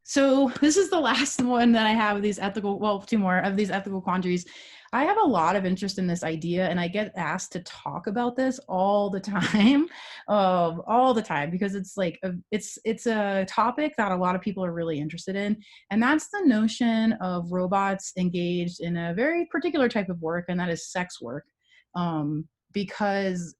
So this is the last one that I have of these ethical, well, two more of these ethical quandaries. I have a lot of interest in this idea, and I get asked to talk about this all the time, all the time, because it's like it's a topic that a lot of people are really interested in, and that's the notion of robots engaged in a very particular type of work, and that is sex work, because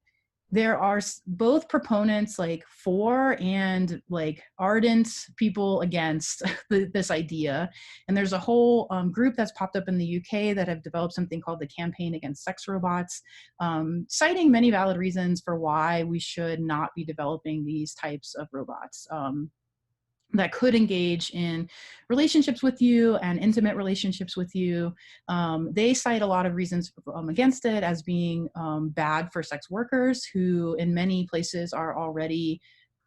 there are both proponents like for and like ardent people against this idea. And there's a whole group that's popped up in the UK that have developed something called the Campaign Against Sex Robots, citing many valid reasons for why we should not be developing these types of robots. That could engage in relationships with you and intimate relationships with you. They cite a lot of reasons against it as being bad for sex workers who in many places are already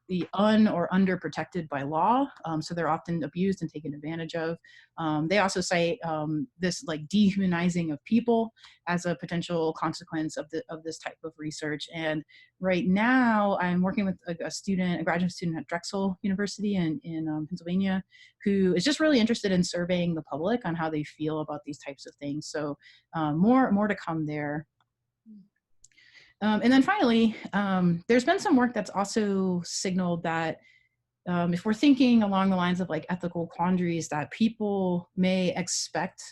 the or under protected by law, so they're often abused and taken advantage of. They also cite this like dehumanizing of people as a potential consequence of this type of research. And right now, I'm working with a graduate student at Drexel University in Pennsylvania, who is just really interested in surveying the public on how they feel about these types of things. So more to come there. And then finally, there's been some work that's also signaled that if we're thinking along the lines of like ethical quandaries, that people may expect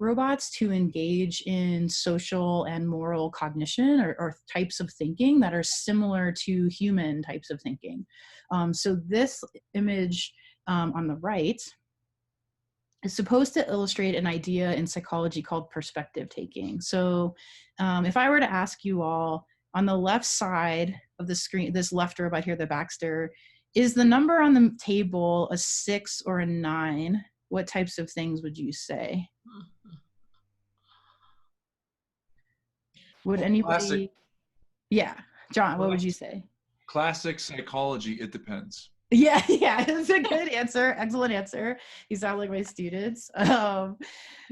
robots to engage in social and moral cognition or types of thinking that are similar to human types of thinking. So this image on the right is supposed to illustrate an idea in psychology called perspective taking. So if I were to ask you all, on the left side of the screen, this left robot here, the Baxter, is the number on the table a 6 or a 9? What types of things would you say? Would anybody? Classic. Yeah, John, what would you say? Classic psychology, it depends. Yeah, it's a good answer. Excellent answer. You sound like my students.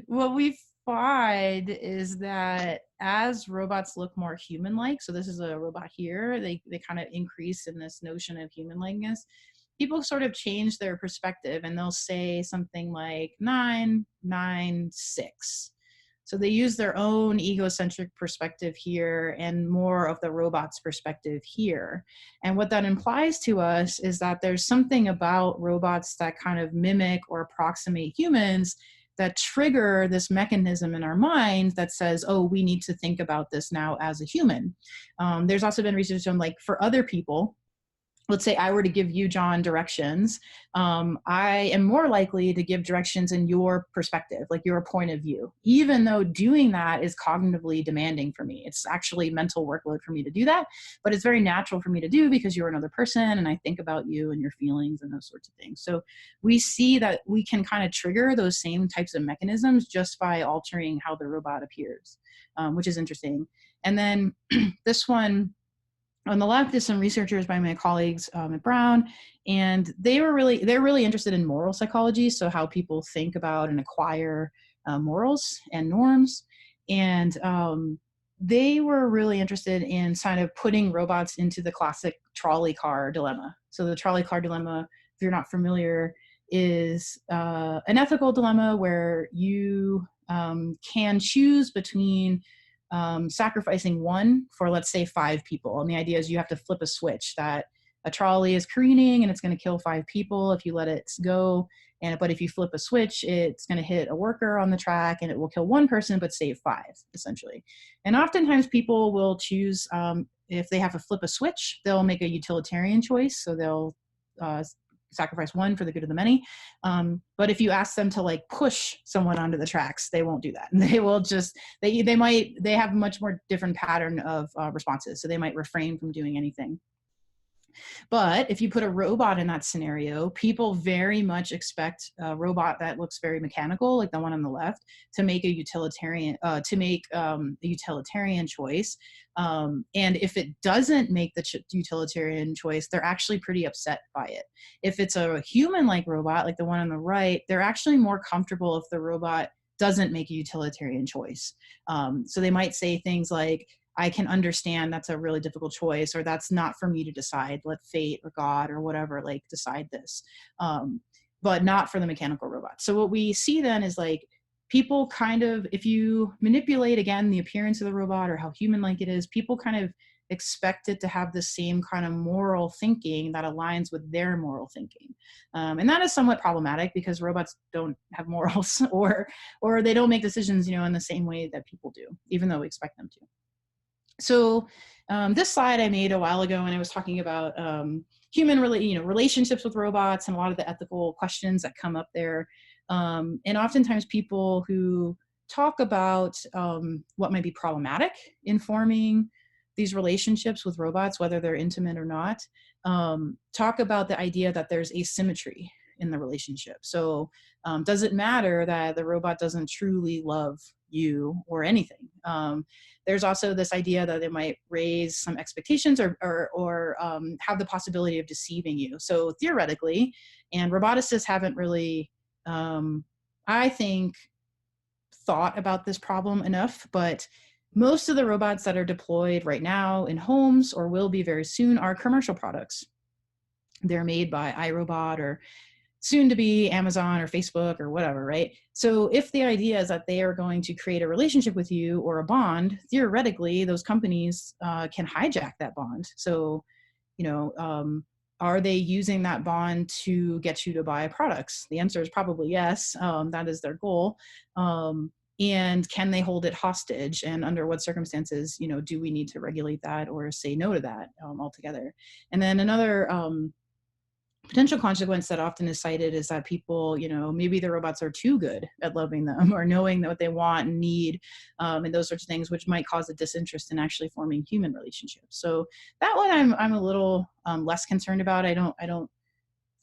What we find is that as robots look more human-like, so this is a robot here, they kind of increase in this notion of human-likeness, people sort of change their perspective and they'll say something like 9, 9, 6. So they use their own egocentric perspective here and more of the robot's perspective here. And what that implies to us is that there's something about robots that kind of mimic or approximate humans that trigger this mechanism in our mind that says, oh, we need to think about this now as a human. There's also been research on, like, for other people, let's say I were to give you, John, directions, I am more likely to give directions in your perspective, like your point of view, even though doing that is cognitively demanding for me. It's actually mental workload for me to do that, but it's very natural for me to do because you're another person and I think about you and your feelings and those sorts of things. So we see that we can kind of trigger those same types of mechanisms just by altering how the robot appears, which is interesting. And then this one, on the left is some researchers by my colleagues at Brown, and they're really interested in moral psychology, so how people think about and acquire morals and norms. And they were really interested in kind of putting robots into the classic trolley car dilemma. So the trolley car dilemma, if you're not familiar, is an ethical dilemma where you can choose between sacrificing one for, let's say, 5 people. And the idea is you have to flip a switch that a trolley is careening and it's going to kill 5 people if you let it go. But if you flip a switch, it's going to hit a worker on the track and it will kill 1 person but save 5, essentially. And oftentimes people will choose, if they have to flip a switch, they'll make a utilitarian choice. So they'll sacrifice 1 for the good of the many. But if you ask them to, like, push someone onto the tracks, they won't do that. And they will just, they have a much more different pattern of responses. So they might refrain from doing anything. But if you put a robot in that scenario, people very much expect a robot that looks very mechanical, like the one on the left, to make a utilitarian choice. And if it doesn't make the utilitarian choice, they're actually pretty upset by it. If it's a human-like robot, like the one on the right, they're actually more comfortable if the robot doesn't make a utilitarian choice. So they might say things like, I can understand that's a really difficult choice, or that's not for me to decide. Let fate or God or whatever, like, decide this. but not for the mechanical robots. So what we see then is like people kind of, if you manipulate again the appearance of the robot or how human-like it is, people kind of expect it to have the same kind of moral thinking that aligns with their moral thinking, and that is somewhat problematic because robots don't have morals, or they don't make decisions, you know, in the same way that people do, even though we expect them to. So this slide I made a while ago, and I was talking about relationships with robots and a lot of the ethical questions that come up there. And oftentimes people who talk about what might be problematic in forming these relationships with robots, whether they're intimate or not, talk about the idea that there's asymmetry in the relationship. So does it matter that the robot doesn't truly love you or anything? There's also this idea that it might raise some expectations or have the possibility of deceiving you. So theoretically, and roboticists haven't really, I think, thought about this problem enough, but most of the robots that are deployed right now in homes or will be very soon are commercial products. They're made by iRobot or soon to be Amazon or Facebook or whatever, right? So if the idea is that they are going to create a relationship with you or a bond, theoretically, those companies can hijack that bond. So, you know, are they using that bond to get you to buy products? The answer is probably yes. That is their goal. And can they hold it hostage? And under what circumstances, you know, do we need to regulate that or say no to that altogether? And then another potential consequence that often is cited is that people, you know, maybe the robots are too good at loving them or knowing what they want and need, and those sorts of things, which might cause a disinterest in actually forming human relationships. So that one I'm a little less concerned about. I don't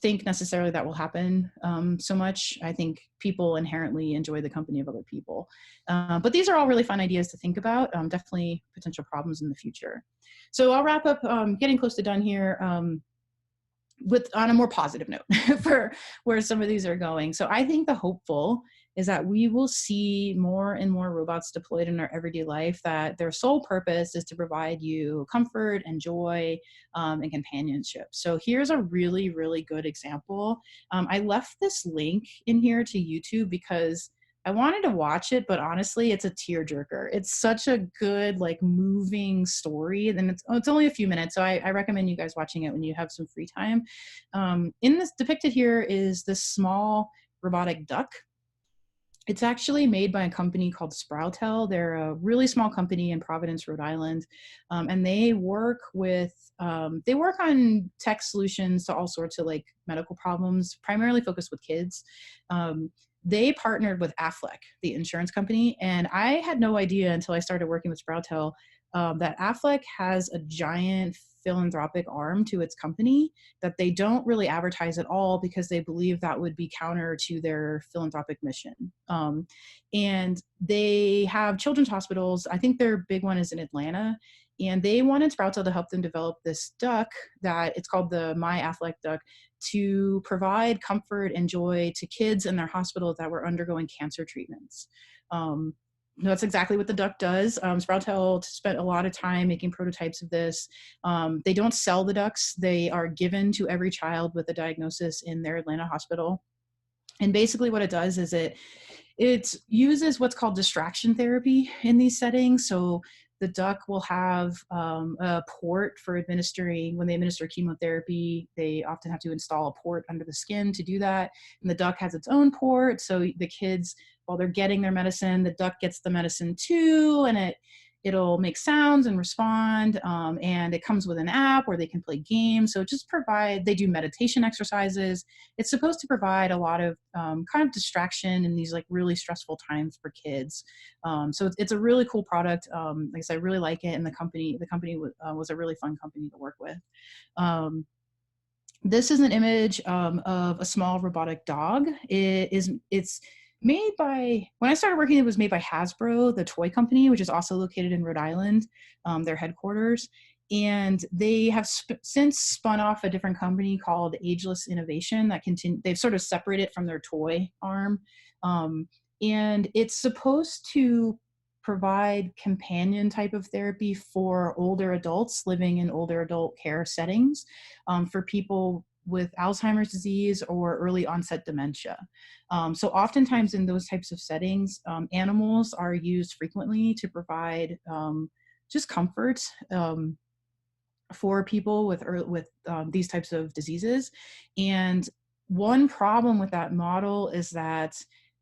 think necessarily that will happen so much. I think people inherently enjoy the company of other people. But these are all really fun ideas to think about, definitely potential problems in the future. So I'll wrap up, getting close to done here, on a more positive note for where some of these are going. So I think the hopeful is that we will see more and more robots deployed in our everyday life, that their sole purpose is to provide you comfort and joy and companionship. So here's a really, really good example. I left this link in here to YouTube because I wanted to watch it, but honestly, it's a tearjerker. It's such a good, like, moving story, and it's only a few minutes, so I recommend you guys watching it when you have some free time. In this depicted here is this small robotic duck. It's actually made by a company called Sproutel. They're a really small company in Providence, Rhode Island, and they work on tech solutions to all sorts of like medical problems, primarily focused with kids. They partnered with Aflac, the insurance company, and I had no idea until I started working with Sproutel that Aflac has a giant philanthropic arm to its company that they don't really advertise at all because they believe that would be counter to their philanthropic mission. And they have children's hospitals. I think their big one is in Atlanta, and they wanted Sproutel to help them develop this duck that it's called the My Aflac Duck, to provide comfort and joy to kids in their hospitals that were undergoing cancer treatments. That's exactly what the duck does. Sproutel spent a lot of time making prototypes of this. They don't sell the ducks. They are given to every child with a diagnosis in their Atlanta hospital. And basically what it does is it uses what's called distraction therapy in these settings. So the duck will have a port for administering, when they administer chemotherapy, they often have to install a port under the skin to do that. And the duck has its own port. So the kids, while they're getting their medicine, the duck gets the medicine too, and it'll make sounds and respond. And it comes with an app where they can play games. So they do meditation exercises. It's supposed to provide a lot of kind of distraction in these like really stressful times for kids. So it's a really cool product. Like I said, I really like it. And the company was a really fun company to work with. This is an image of a small robotic dog. It's made by, when I started working, it was made by Hasbro, the toy company, which is also located in Rhode Island, their headquarters. And they have since spun off a different company called Ageless Innovation they've sort of separated from their toy arm. And it's supposed to provide companion type of therapy for older adults living in older adult care settings, for people with Alzheimer's disease or early onset dementia. So oftentimes in those types of settings, animals are used frequently to provide just comfort for people with these types of diseases. And one problem with that model is that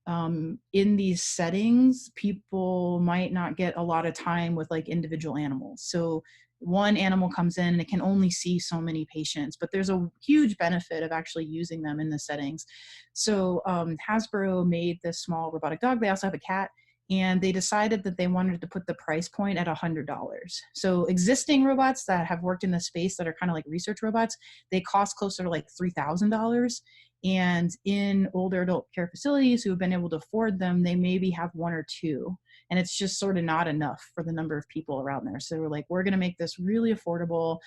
in these settings, people might not get a lot of time with like individual animals. So one animal comes in and it can only see so many patients, but there's a huge benefit of actually using them in the settings. So Hasbro made this small robotic dog. They also have a cat, and they decided that they wanted to put the price point at $100. So existing robots that have worked in the space that are kind of like research robots, they cost closer to like $3,000. And in older adult care facilities who have been able to afford them, they maybe have one or two. And it's just sort of not enough for the number of people around there. So we're like, we're going to make this really affordable.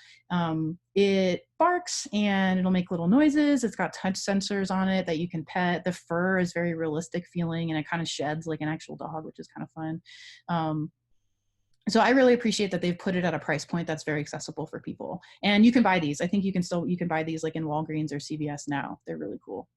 It barks and it'll make little noises. It's got touch sensors on it that you can pet. The fur is very realistic feeling, and it kind of sheds like an actual dog, which is kind of fun. So I really appreciate that they've put it at a price point that's very accessible for people. And you can buy these. I think you can buy these like in Walgreens or CVS now. They're really cool.